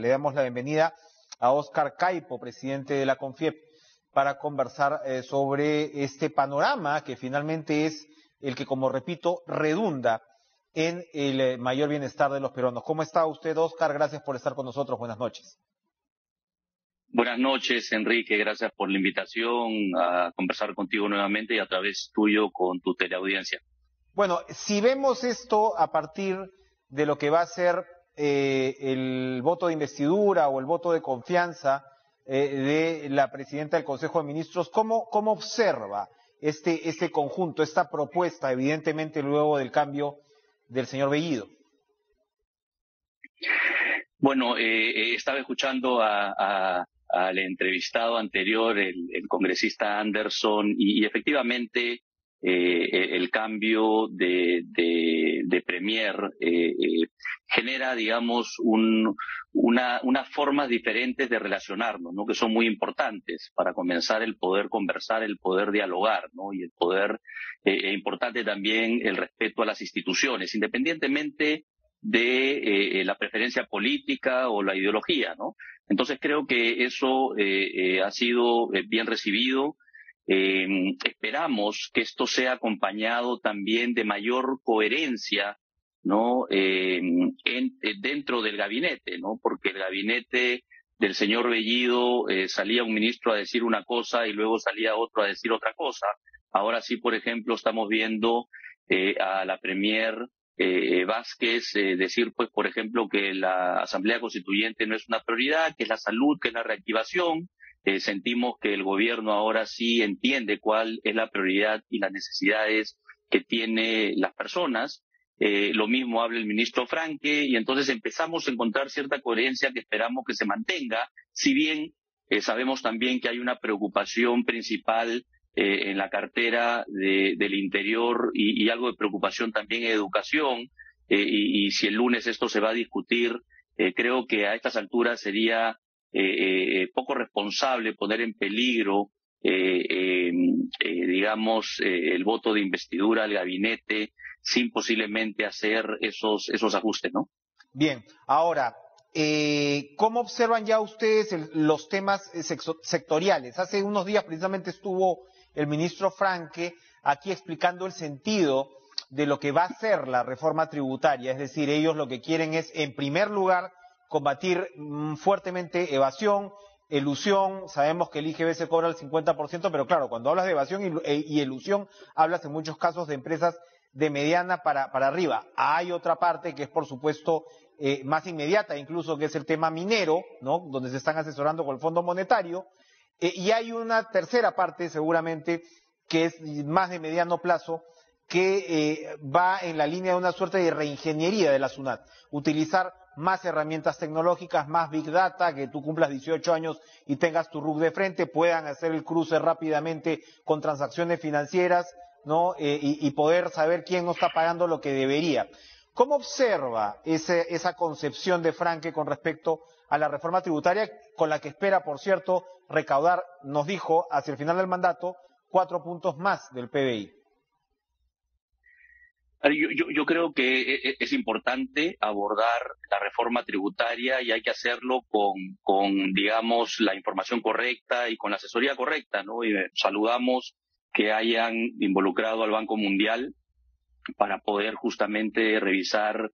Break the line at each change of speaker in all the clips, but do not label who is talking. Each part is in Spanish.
Le damos la bienvenida a Óscar Caipo, presidente de la CONFIEP, para conversar sobre este panorama que finalmente es el que, como repito, redunda en el mayor bienestar de los peruanos. ¿Cómo está usted, Óscar? Gracias por estar con nosotros. Buenas noches.
Buenas noches, Enrique. Gracias por la invitación a conversar contigo nuevamente y a través tuyo con tu teleaudiencia.
Bueno, si vemos esto a partir de lo que va a ser el voto de investidura o el voto de confianza de la presidenta del Consejo de Ministros, ¿cómo observa este conjunto, esta propuesta, evidentemente luego del cambio del señor Bellido?
Bueno, estaba escuchando al entrevistado anterior, el congresista Anderson, y efectivamente el cambio de premier genera, digamos, unas formas diferentes de relacionarnos, ¿no? Que son muy importantes para comenzar el poder conversar, el poder dialogar, ¿no? Y el poder, importante también el respeto a las instituciones, independientemente de la preferencia política o la ideología, ¿no? Entonces creo que eso ha sido bien recibido. Esperamos que esto sea acompañado también de mayor coherencia, ¿no? Dentro del gabinete, ¿no? Porque el gabinete del señor Bellido salía un ministro a decir una cosa y luego salía otro a decir otra cosa. Ahora sí, por ejemplo, estamos viendo a la premier Vázquez decir, pues, por ejemplo, que la Asamblea Constituyente no es una prioridad, que es la salud, que es la reactivación. Sentimos que el gobierno ahora sí entiende cuál es la prioridad y las necesidades que tienen las personas. Lo mismo habla el ministro Franque, y entonces empezamos a encontrar cierta coherencia que esperamos que se mantenga, si bien sabemos también que hay una preocupación principal en la cartera del Interior y algo de preocupación también en educación, y si el lunes esto se va a discutir, creo que a estas alturas sería poco responsable poner en peligro, digamos, el voto de investidura al gabinete sin posiblemente hacer esos ajustes, ¿no?
Bien, ahora, ¿cómo observan ya ustedes los temas sectoriales? Hace unos días precisamente estuvo el ministro Franque aquí explicando el sentido de lo que va a ser la reforma tributaria, es decir, ellos lo que quieren es, en primer lugar, combatir fuertemente evasión, elusión. Sabemos que el IGB se cobra el 50%, pero claro, cuando hablas de evasión y elusión, hablas en muchos casos de empresas de mediana para arriba. Hay otra parte que es, por supuesto, más inmediata, incluso, que es el tema minero, ¿no? Donde se están asesorando con el Fondo Monetario. Y hay una tercera parte, seguramente, que es más de mediano plazo, que va en la línea de una suerte de reingeniería de la SUNAT. Utilizar más herramientas tecnológicas, más Big Data, que tú cumplas 18 años y tengas tu RUC de frente, puedan hacer el cruce rápidamente con transacciones financieras, ¿no? Y poder saber quién no está pagando lo que debería. ¿Cómo observa esa concepción de Franque con respecto a la reforma tributaria, con la que espera, por cierto, recaudar, nos dijo, hacia el final del mandato, 4 puntos más del PBI?
Yo creo que es importante abordar la reforma tributaria, y hay que hacerlo con digamos, la información correcta y con la asesoría correcta, ¿no? Y saludamos que hayan involucrado al Banco Mundial para poder justamente revisar,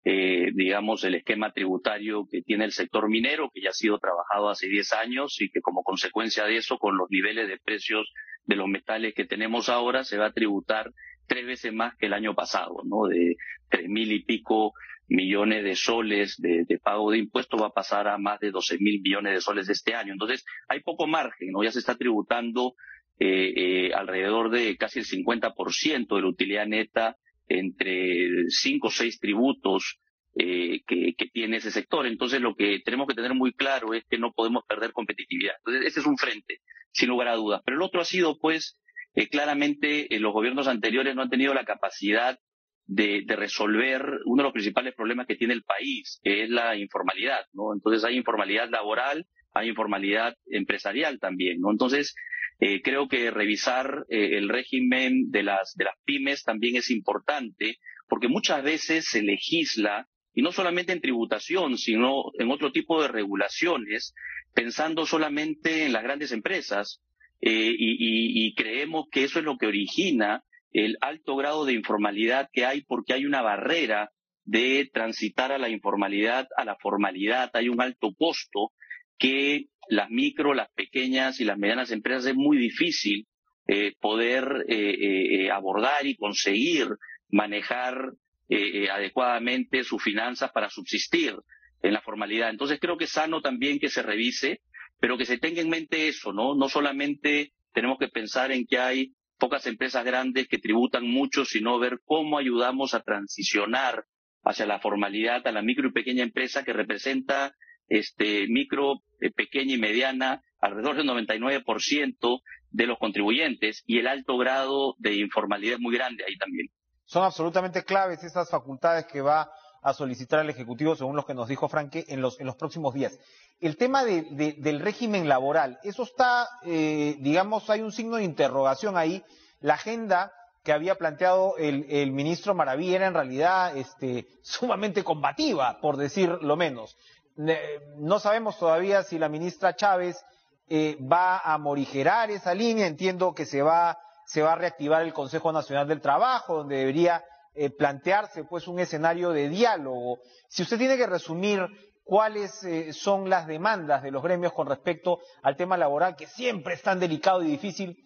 digamos, el esquema tributario que tiene el sector minero, que ya ha sido trabajado hace 10 años y que como consecuencia de eso, con los niveles de precios de los metales que tenemos ahora, se va a tributar 3 veces más que el año pasado, ¿no? De 3.000 y pico millones de soles de pago de impuestos va a pasar a más de 12.000 millones de soles este año. Entonces, hay poco margen, ¿no? Ya se está tributando alrededor de casi el 50% de la utilidad neta entre 5 o 6 tributos que tiene ese sector. Entonces, lo que tenemos que tener muy claro es que no podemos perder competitividad. Entonces, ese es un frente, sin lugar a dudas. Pero el otro ha sido, pues, claramente los gobiernos anteriores no han tenido la capacidad de resolver uno de los principales problemas que tiene el país, que es la informalidad, ¿no? Entonces hay informalidad laboral, hay informalidad empresarial también, ¿no? Entonces creo que revisar el régimen de las pymes también es importante, porque muchas veces se legisla y no solamente en tributación, sino en otro tipo de regulaciones, pensando solamente en las grandes empresas, y creemos que eso es lo que origina el alto grado de informalidad que hay, porque hay una barrera de transitar a la informalidad a la formalidad. Hay un alto costo que las micro, las pequeñas y las medianas empresas es muy difícil poder abordar y conseguir manejar adecuadamente sus finanzas para subsistir en la formalidad. Entonces creo que es sano también que se revise, pero que se tenga en mente eso, ¿no? No solamente tenemos que pensar en que hay pocas empresas grandes que tributan mucho, sino ver cómo ayudamos a transicionar hacia la formalidad a la micro y pequeña empresa, que representa micro, pequeña y mediana, alrededor del 99% de los contribuyentes, y el alto grado de informalidad es muy grande ahí también.
Son absolutamente claves esas facultades que va a solicitar el Ejecutivo, según lo que nos dijo Franque, en los próximos días. El tema del régimen laboral, eso está, digamos, hay un signo de interrogación ahí. La agenda que había planteado el ministro Maraví era en realidad sumamente combativa, por decir lo menos. No sabemos todavía si la ministra Chávez va a morigerar esa línea. Entiendo que se va a reactivar el Consejo Nacional del Trabajo, donde debería plantearse pues un escenario de diálogo. Si usted tiene que resumir cuáles son las demandas de los gremios con respecto al tema laboral, que siempre es tan delicado y difícil,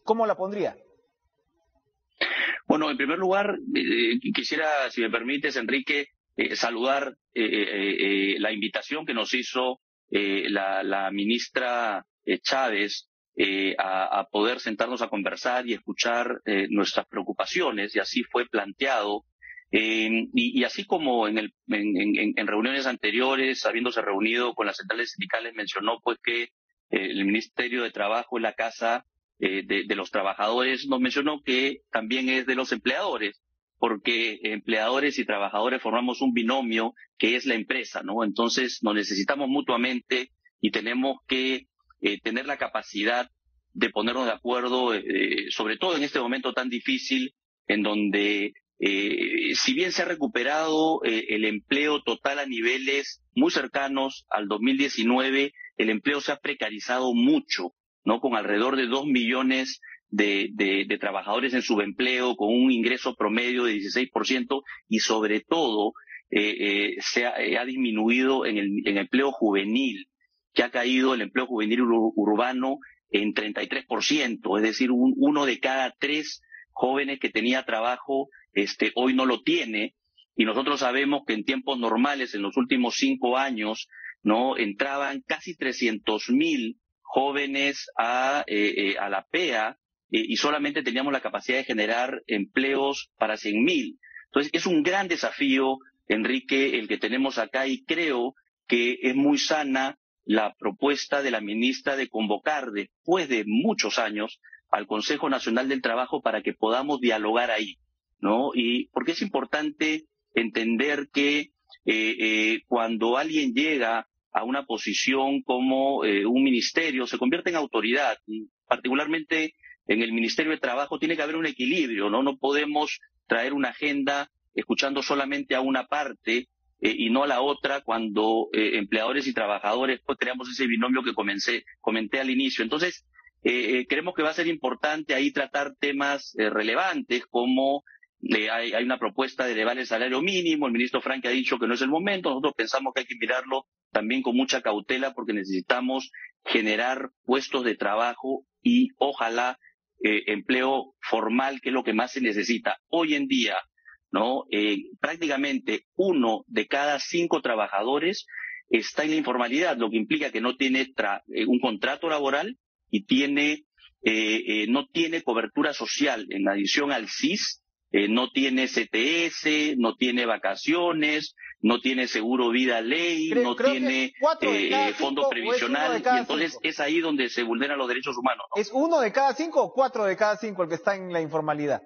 ¿cómo la pondría?
Bueno, en primer lugar, quisiera, si me permites, Enrique, saludar la invitación que nos hizo la ministra Chávez a poder sentarnos a conversar y escuchar nuestras preocupaciones, y así fue planteado. Y así como en reuniones anteriores, habiéndose reunido con las centrales sindicales, mencionó pues que el Ministerio de Trabajo es la casa de los trabajadores, nos mencionó que también es de los empleadores, porque empleadores y trabajadores formamos un binomio que es la empresa, ¿no? Entonces nos necesitamos mutuamente y tenemos que tener la capacidad de ponernos de acuerdo, sobre todo en este momento tan difícil, en donde si bien se ha recuperado el empleo total a niveles muy cercanos al 2019, el empleo se ha precarizado mucho, ¿no? Con alrededor de 2 millones de trabajadores en subempleo, con un ingreso promedio de 16%, y sobre todo ha disminuido en el empleo juvenil, que ha caído el empleo juvenil urbano en 33%, es decir, uno de cada 3 jóvenes que tenía trabajo hoy no lo tiene, y nosotros sabemos que en tiempos normales, en los últimos 5 años, ¿no?, entraban casi 300.000 jóvenes a la PEA, y solamente teníamos la capacidad de generar empleos para 100.000. Entonces es un gran desafío, Enrique, el que tenemos acá, y creo que es muy sana la propuesta de la ministra de convocar después de muchos años al Consejo Nacional del Trabajo para que podamos dialogar ahí, ¿no? Y porque es importante entender que cuando alguien llega a una posición como un ministerio, se convierte en autoridad, y particularmente en el Ministerio de Trabajo tiene que haber un equilibrio, ¿no? No podemos traer una agenda escuchando solamente a una parte y no a la otra, cuando empleadores y trabajadores pues creamos ese binomio que comenté al inicio. Entonces, creemos que va a ser importante ahí tratar temas relevantes, como hay una propuesta de elevar el salario mínimo. El ministro Franque ha dicho que no es el momento. Nosotros pensamos que hay que mirarlo también con mucha cautela, porque necesitamos generar puestos de trabajo y ojalá empleo formal, que es lo que más se necesita hoy en día, ¿no? Prácticamente 1 de cada 5 trabajadores está en la informalidad, lo que implica que no tiene un contrato laboral y no tiene cobertura social. En adición al SIS, no tiene CTS, no tiene vacaciones, no tiene seguro vida ley, no tiene fondo previsional, y entonces es ahí donde se vulneran los derechos humanos, ¿no?
¿Es 1 de cada 5 o 4 de cada 5 el que está en la informalidad?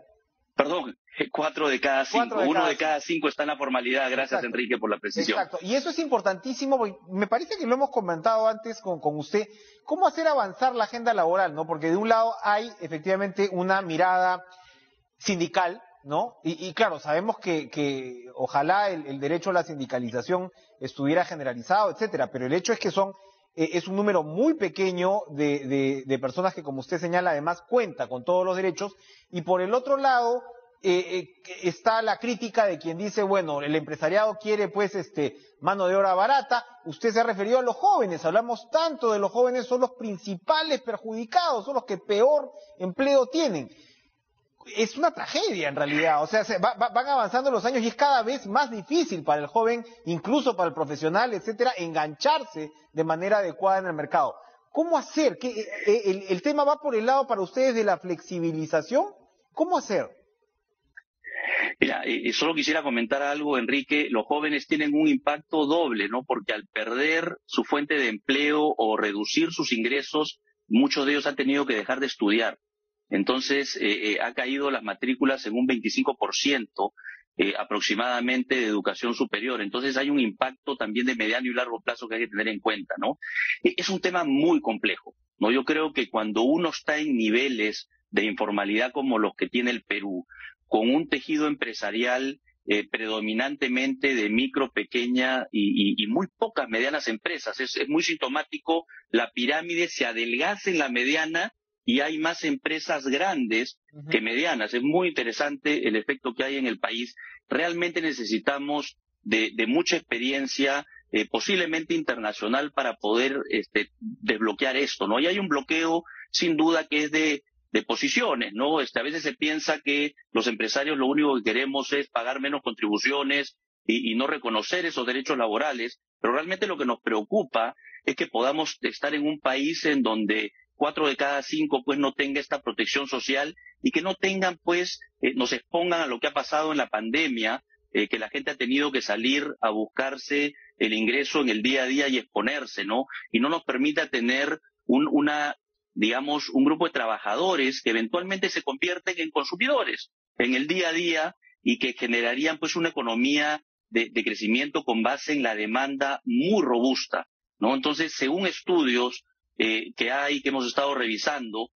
Perdón, 4 de cada 5. 1 de cada 5 está en la formalidad. Gracias, exacto, Enrique, por la precisión.
Exacto, y eso es importantísimo, porque me parece que lo hemos comentado antes con usted, cómo hacer avanzar la agenda laboral, ¿no? Porque de un lado hay efectivamente una mirada sindical, ¿no? Y claro, sabemos que ojalá el derecho a la sindicalización estuviera generalizado, etcétera, pero el hecho es que es un número muy pequeño de personas que, como usted señala, además cuenta con todos los derechos, y por el otro lado está la crítica de quien dice, bueno, el empresariado quiere pues mano de obra barata. Usted se ha referido a los jóvenes, hablamos tanto de los jóvenes, son los principales perjudicados, son los que peor empleo tienen. Es una tragedia en realidad, o sea, van avanzando los años y es cada vez más difícil para el joven, incluso para el profesional, etcétera, engancharse de manera adecuada en el mercado. ¿Cómo hacer? ¿El tema va por el lado para ustedes de la flexibilización? ¿Cómo hacer?
Mira, solo quisiera comentar algo, Enrique. Los jóvenes tienen un impacto doble, ¿no? Porque al perder su fuente de empleo o reducir sus ingresos, muchos de ellos han tenido que dejar de estudiar. Entonces, ha caído las matrículas en un 25% aproximadamente de educación superior. Entonces, hay un impacto también de mediano y largo plazo que hay que tener en cuenta, ¿no? Es un tema muy complejo, ¿no? Yo creo que cuando uno está en niveles de informalidad como los que tiene el Perú, con un tejido empresarial predominantemente de micro, pequeña y muy pocas medianas empresas. Es muy sintomático, la pirámide se adelgaza en la mediana y hay más empresas grandes que medianas. Es muy interesante el efecto que hay en el país. Realmente necesitamos de mucha experiencia, posiblemente internacional, para poder desbloquear esto, ¿no? Y hay un bloqueo, sin duda, que es de posiciones, ¿no? A veces se piensa que los empresarios lo único que queremos es pagar menos contribuciones y no reconocer esos derechos laborales, pero realmente lo que nos preocupa es que podamos estar en un país en donde 4 de cada 5 pues no tenga esta protección social y que no tengan pues, nos expongan a lo que ha pasado en la pandemia, que la gente ha tenido que salir a buscarse el ingreso en el día a día y exponerse, ¿no? Y no nos permita tener digamos, un grupo de trabajadores que eventualmente se convierten en consumidores en el día a día y que generarían pues una economía de crecimiento con base en la demanda muy robusta, ¿no? Entonces, según estudios que hemos estado revisando,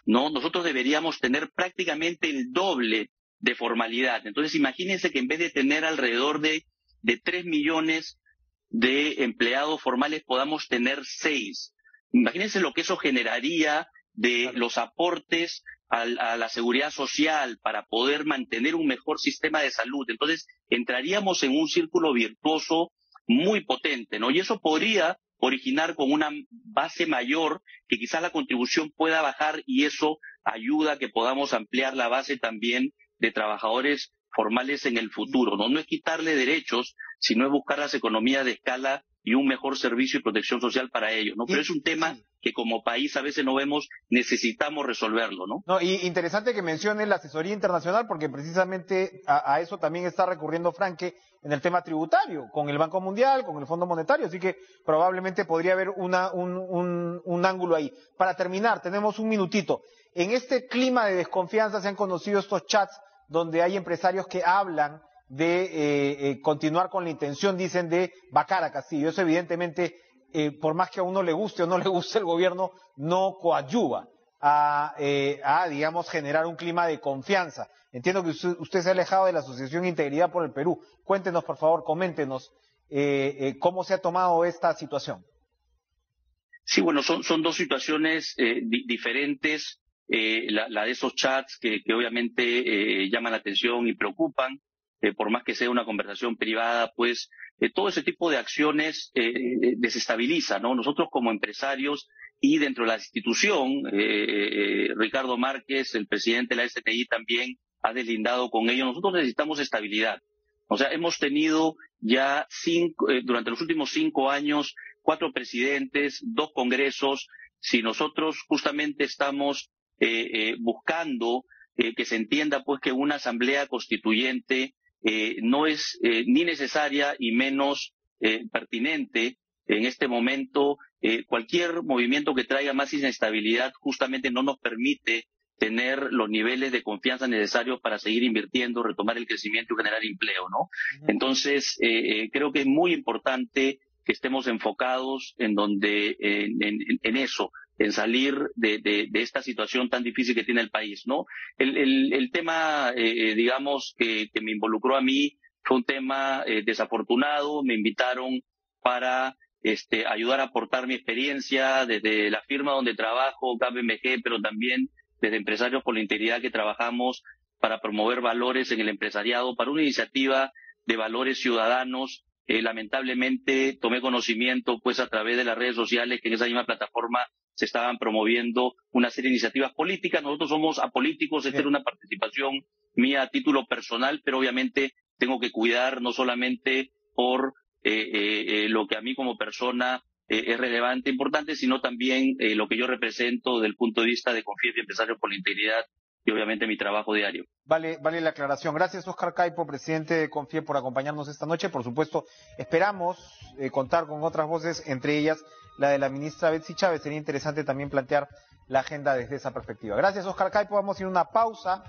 ¿no? Nosotros deberíamos tener prácticamente el doble de formalidad. Entonces, imagínense que en vez de tener alrededor de 3 millones de empleados formales, podamos tener 6. Imagínense lo que eso generaría de los aportes a la seguridad social para poder mantener un mejor sistema de salud. Entonces, entraríamos en un círculo virtuoso muy potente, ¿no? Y eso podría originar con una base mayor, que quizás la contribución pueda bajar y eso ayuda a que podamos ampliar la base también de trabajadores formales en el futuro, ¿no? No es quitarle derechos, sino es buscar las economías de escala y un mejor servicio y protección social para ellos, ¿no? Pero es un tema que como país a veces no vemos, necesitamos resolverlo, ¿no?
No, y interesante que mencione la asesoría internacional, porque precisamente a eso también está recurriendo Franke en el tema tributario, con el Banco Mundial, con el Fondo Monetario, así que probablemente podría haber un ángulo ahí. Para terminar, tenemos un minutito. En este clima de desconfianza se han conocido estos chats donde hay empresarios que hablan de continuar con la intención, dicen, de vacar a Castillo. Eso evidentemente, por más que a uno le guste o no le guste el gobierno, no coadyuva a digamos, generar un clima de confianza. Entiendo que usted se ha alejado de la Asociación Integridad por el Perú. Cuéntenos, por favor, coméntenos cómo se ha tomado esta situación.
Sí, bueno, son dos situaciones diferentes. La de esos chats que obviamente llaman la atención y preocupan, por más que sea una conversación privada, pues todo ese tipo de acciones desestabiliza, ¿no? Nosotros como empresarios y dentro de la institución, Ricardo Márquez, el presidente de la SNI, también ha deslindado con ello. Nosotros necesitamos estabilidad. O sea, hemos tenido ya durante los últimos 5 años, 4 presidentes, 2 congresos. Si nosotros justamente estamos buscando que se entienda pues que una asamblea constituyente no es ni necesaria y menos pertinente en este momento, cualquier movimiento que traiga más inestabilidad justamente no nos permite tener los niveles de confianza necesarios para seguir invirtiendo, retomar el crecimiento y generar empleo, ¿no? Entonces, creo que es muy importante que estemos enfocados en eso, en salir de esta situación tan difícil que tiene el país, ¿no? El tema, digamos, que me involucró a mí fue un tema desafortunado. Me invitaron para ayudar a aportar mi experiencia desde la firma donde trabajo, KPMG, pero también desde Empresarios por la Integridad, que trabajamos para promover valores en el empresariado, para una iniciativa de valores ciudadanos. Lamentablemente tomé conocimiento pues a través de las redes sociales que en esa misma plataforma se estaban promoviendo una serie de iniciativas políticas. Nosotros somos apolíticos, esta era una participación mía a título personal, pero obviamente tengo que cuidar no solamente por lo que a mí como persona es relevante, importante, sino también lo que yo represento desde el punto de vista de CONFIEP y Empresarios por la Integridad, y obviamente mi trabajo diario.
Vale la aclaración. Gracias, Óscar Caipo, presidente de CONFIEP, por acompañarnos esta noche. Por supuesto, esperamos contar con otras voces, entre ellas la de la ministra Betsy Chávez. Sería interesante también plantear la agenda desde esa perspectiva. Gracias, Óscar Caipo. Vamos a ir a una pausa.